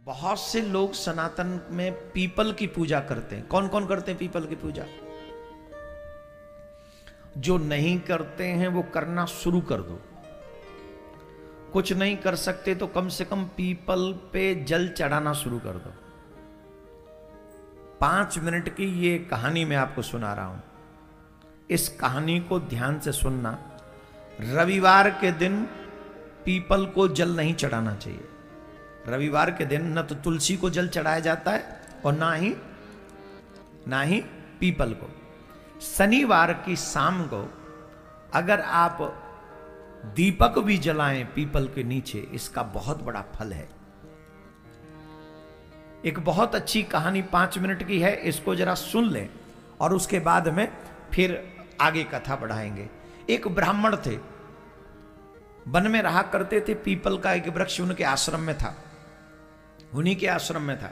बहुत से लोग सनातन में पीपल की पूजा करते हैं। कौन कौन करते हैं पीपल की पूजा? जो नहीं करते हैं वो करना शुरू कर दो। कुछ नहीं कर सकते तो कम से कम पीपल पे जल चढ़ाना शुरू कर दो। 5 मिनट की ये कहानी मैं आपको सुना रहा हूं। इस कहानी को ध्यान से सुनना। रविवार के दिन पीपल को जल नहीं चढ़ाना चाहिए। रविवार के दिन न तो तुलसी को जल चढ़ाया जाता है और ना ही पीपल को। शनिवार की शाम को अगर आप दीपक भी जलाएं पीपल के नीचे, इसका बहुत बड़ा फल है। एक बहुत अच्छी कहानी 5 मिनट की है, इसको जरा सुन लें और उसके बाद में फिर आगे कथा बढ़ाएंगे। एक ब्राह्मण थे, वन में रहा करते थे। पीपल का एक वृक्ष उनके आश्रम में था, उन्हीं के आश्रम में था।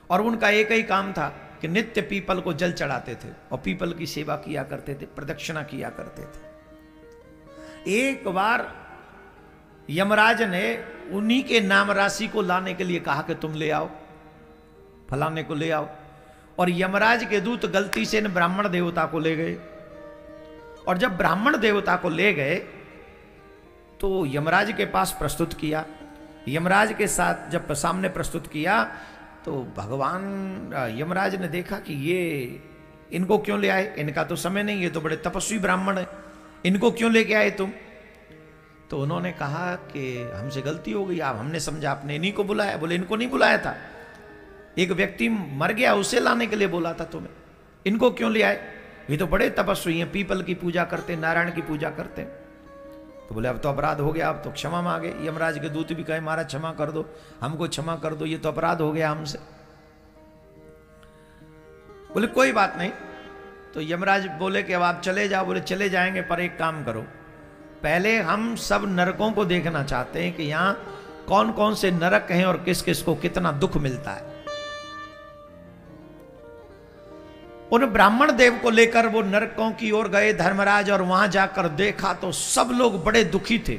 और उनका एक ही काम था कि नित्य पीपल को जल चढ़ाते थे और पीपल की सेवा किया करते थे, प्रदक्षिणा किया करते थे। एक बार यमराज ने उन्हीं के नाम राशि को लाने के लिए कहा कि तुम ले आओ, फलाने को ले आओ। और यमराज के दूत गलती से ब्राह्मण देवता को ले गए। और जब ब्राह्मण देवता को ले गए तो यमराज के पास प्रस्तुत किया। यमराज के साथ जब सामने प्रस्तुत किया तो भगवान यमराज ने देखा कि ये इनको क्यों ले आए, इनका तो समय नहीं, ये तो बड़े तपस्वी ब्राह्मण है, इनको क्यों लेके आए तुम? तो उन्होंने कहा कि हमसे गलती हो गई, आप हमने समझा आपने इन्हीं को बुलाया। बोले इनको नहीं बुलाया था, एक व्यक्ति मर गया उसे लाने के लिए बोला था तुम्हें, इनको क्यों ले आए? ये तो बड़े तपस्वी हैं, पीपल की पूजा करते, नारायण की पूजा करते। तो बोले अब तो अपराध हो गया, अब तो क्षमा मांगे। यमराज के दूत भी कहे महाराज क्षमा कर दो, हमको क्षमा कर दो, ये तो अपराध हो गया हमसे। बोले कोई बात नहीं। तो यमराज बोले कि अब आप चले जाओ। बोले चले जाएंगे, पर एक काम करो, पहले हम सब नरकों को देखना चाहते हैं कि यहां कौन कौन से नरक हैं और किस किस को कितना दुख मिलता है। उन ब्राह्मण देव को लेकर वो नरकों की ओर गए धर्मराज, और वहां जाकर देखा तो सब लोग बड़े दुखी थे।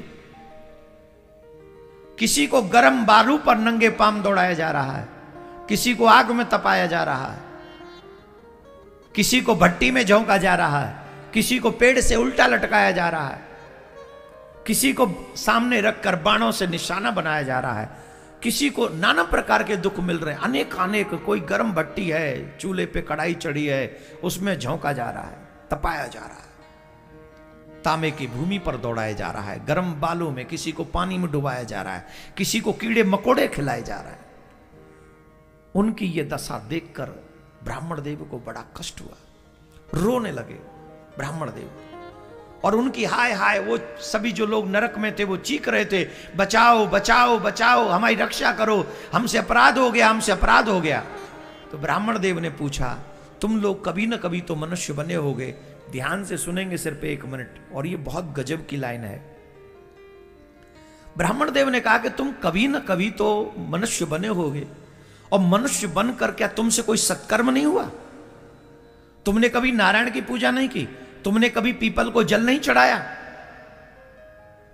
किसी को गर्म बालू पर नंगे पांव दौड़ाया जा रहा है, किसी को आग में तपाया जा रहा है, किसी को भट्टी में झोंका जा रहा है, किसी को पेड़ से उल्टा लटकाया जा रहा है, किसी को सामने रखकर बाणों से निशाना बनाया जा रहा है, किसी को नाना प्रकार के दुख मिल रहे हैं, अनेक। कोई गर्म भट्टी है, चूल्हे पे कढ़ाई चढ़ी है, उसमें झोंका जा रहा है, तपाया जा रहा है, तांबे की भूमि पर दौड़ाया जा रहा है, गर्म बालू में किसी को पानी में डुबाया जा रहा है, किसी को कीड़े मकोड़े खिलाए जा रहा है। उनकी ये दशा देखकर ब्राह्मण देव को बड़ा कष्ट हुआ, रोने लगे ब्राह्मण देव। और उनकी हाय हाय, वो सभी जो लोग नरक में थे वो चीख रहे थे, बचाओ बचाओ बचाओ, हमारी रक्षा करो, हमसे अपराध हो गया, हमसे अपराध हो गया। तो ब्राह्मण देव ने पूछा, तुम लोग कभी न कभी तो मनुष्य बने होगे। ध्यान से सुनेंगे सिर्फ 1 मिनट, और ये बहुत गजब की लाइन है। ब्राह्मण देव ने कहा कि तुम कभी न कभी तो मनुष्य बने होगे, और मनुष्य बनकर क्या तुमसे कोई सत्कर्म नहीं हुआ? तुमने कभी नारायण की पूजा नहीं की, तुमने कभी पीपल को जल नहीं चढ़ाया,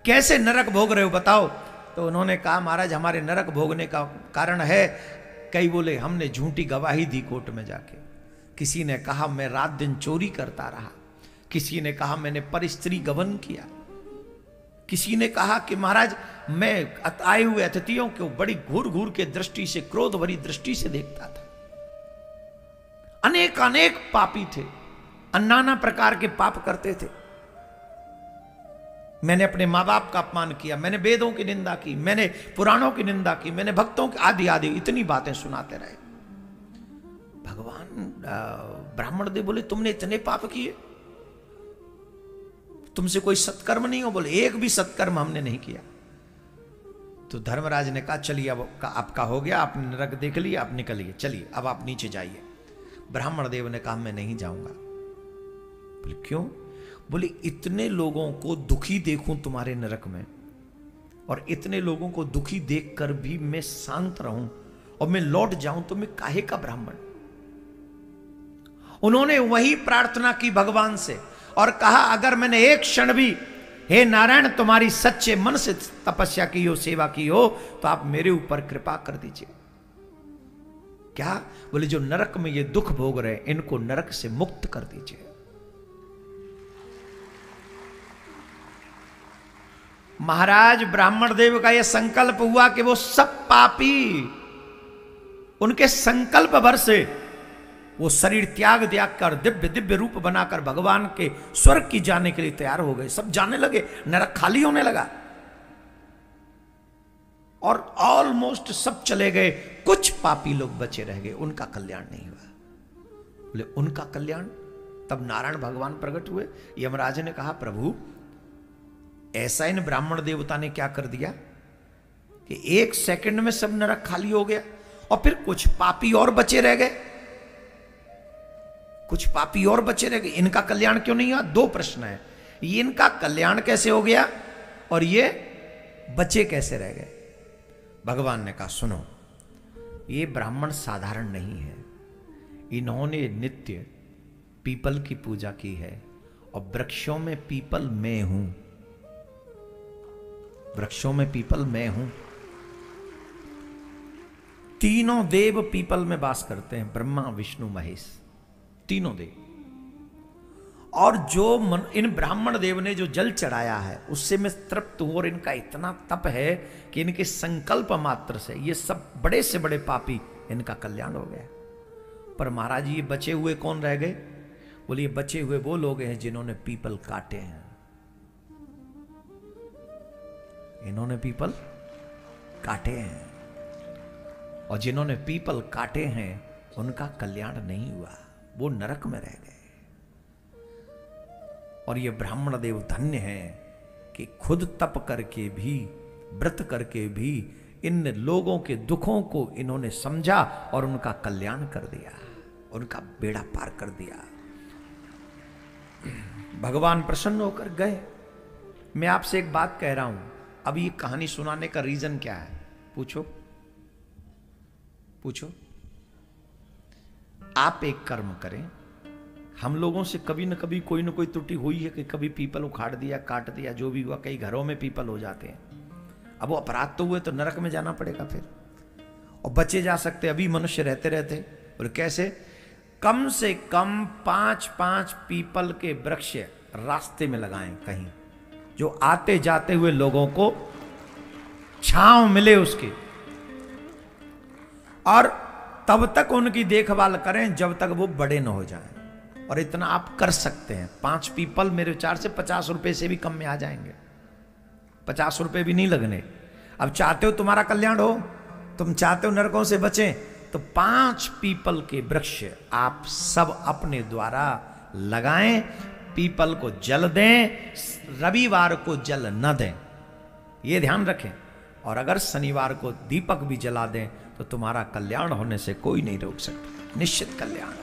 कैसे नरक भोग रहे हो बताओ? तो उन्होंने कहा महाराज हमारे नरक भोगने का कारण है, कई बोले हमने झूठी गवाही दी कोर्ट में जाके, किसी ने कहा मैं रात दिन चोरी करता रहा, किसी ने कहा मैंने परस्त्री गमन किया, किसी ने कहा कि महाराज मैं आए हुए अतिथियों को बड़ी घूर घूर के दृष्टि से, क्रोध भरी दृष्टि से देखता था। अनेक पापी थे, नाना प्रकार के पाप करते थे। मैंने अपने माँ बाप का अपमान किया, मैंने वेदों की निंदा की, मैंने पुराणों की निंदा की, मैंने भक्तों की आदि आदि इतनी बातें सुनाते रहे। भगवान ब्राह्मण देव बोले तुमने इतने पाप किए, तुमसे कोई सत्कर्म नहीं हो? बोले एक भी सत्कर्म हमने नहीं किया। तो धर्मराज ने कहा चलिए अब आपका हो गया, आपने नरक देख लिया, आप निकलिए, चलिए अब आप नीचे जाइए। ब्राह्मण देव ने कहा मैं नहीं जाऊंगा। बोले क्यों? बोले इतने लोगों को दुखी देखूं तुम्हारे नरक में, और इतने लोगों को दुखी देखकर भी मैं शांत रहूं और मैं लौट जाऊं, तो मैं काहे का ब्राह्मण? उन्होंने वही प्रार्थना की भगवान से और कहा अगर मैंने एक क्षण भी हे नारायण तुम्हारी सच्चे मन से तपस्या की हो, सेवा की हो, तो आप मेरे ऊपर कृपा कर दीजिए। क्या? बोले जो नरक में ये दुख भोग रहे हैं, इनको नरक से मुक्त कर दीजिए। महाराज ब्राह्मण देव का यह संकल्प हुआ कि वो सब पापी उनके संकल्प भर से वो शरीर त्याग कर दिव्य दिव्य रूप बनाकर भगवान के स्वर्ग की जाने के लिए तैयार हो गए। सब जाने लगे, नरक खाली होने लगा और ऑलमोस्ट सब चले गए। कुछ पापी लोग बचे रह गए, उनका कल्याण नहीं हुआ। बोले उनका कल्याण? तब नारायण भगवान प्रकट हुए। यमराज ने कहा प्रभु ऐसा इन ब्राह्मण देवता ने क्या कर दिया कि 1 सेकंड में सब नरक खाली हो गया और फिर कुछ पापी और बचे रह गए। कुछ पापी और बचे रह गए, इनका कल्याण क्यों नहीं हुआ? 2 प्रश्न है, ये इनका कल्याण कैसे हो गया और ये बचे कैसे रह गए? भगवान ने कहा सुनो, ये ब्राह्मण साधारण नहीं है, इन्होंने नित्य पीपल की पूजा की है और वृक्षों में पीपल मैं हूं, वृक्षों में पीपल मैं हूं। तीनों देव पीपल में वास करते हैं, ब्रह्मा विष्णु महेश, तीनों देव। और जो इन ब्राह्मण देव ने जो जल चढ़ाया है उससे मैं तृप्त हूं और इनका इतना तप है कि इनके संकल्प मात्र से ये सब बड़े से बड़े पापी इनका कल्याण हो गया। पर महाराज ये बचे हुए कौन रह गए? बोले ये बचे हुए वो लोग हैं जिन्होंने पीपल काटे हैं, इन्होंने पीपल काटे हैं और जिन्होंने पीपल काटे हैं उनका कल्याण नहीं हुआ, वो नरक में रह गए। और ये ब्राह्मण देव धन्य हैं कि खुद तप करके भी, व्रत करके भी इन लोगों के दुखों को इन्होंने समझा और उनका कल्याण कर दिया, उनका बेड़ा पार कर दिया। भगवान प्रसन्न होकर गए। मैं आपसे एक बात कह रहा हूं, अब ये कहानी सुनाने का रीजन क्या है? पूछो पूछो। आप एक कर्म करें, हम लोगों से कभी न कभी कोई न कोई त्रुटि हुई है कि कभी पीपल उखाड़ दिया, काट दिया, जो भी हुआ। कई घरों में पीपल हो जाते हैं। अब वो अपराध तो हुए तो नरक में जाना पड़ेगा फिर, और बचे जा सकते अभी मनुष्य रहते रहते। और कैसे? कम से कम 5-5 पीपल के वृक्ष रास्ते में लगाएं कहीं, जो आते जाते हुए लोगों को छांव मिले उसकी, और तब तक उनकी देखभाल करें जब तक वो बड़े न हो जाएं। और इतना आप कर सकते हैं। 5 पीपल मेरे विचार से 50 रुपए से भी कम में आ जाएंगे, 50 रुपए भी नहीं लगने। अब चाहते हो तुम्हारा कल्याण हो, तुम चाहते हो नरकों से बचें, तो 5 पीपल के वृक्ष आप सब अपने द्वारा लगाएं। पीपल को जल दें, रविवार को जल न दें, ये ध्यान रखें। और अगर शनिवार को दीपक भी जला दें तो तुम्हारा कल्याण होने से कोई नहीं रोक सकता, निश्चित कल्याण।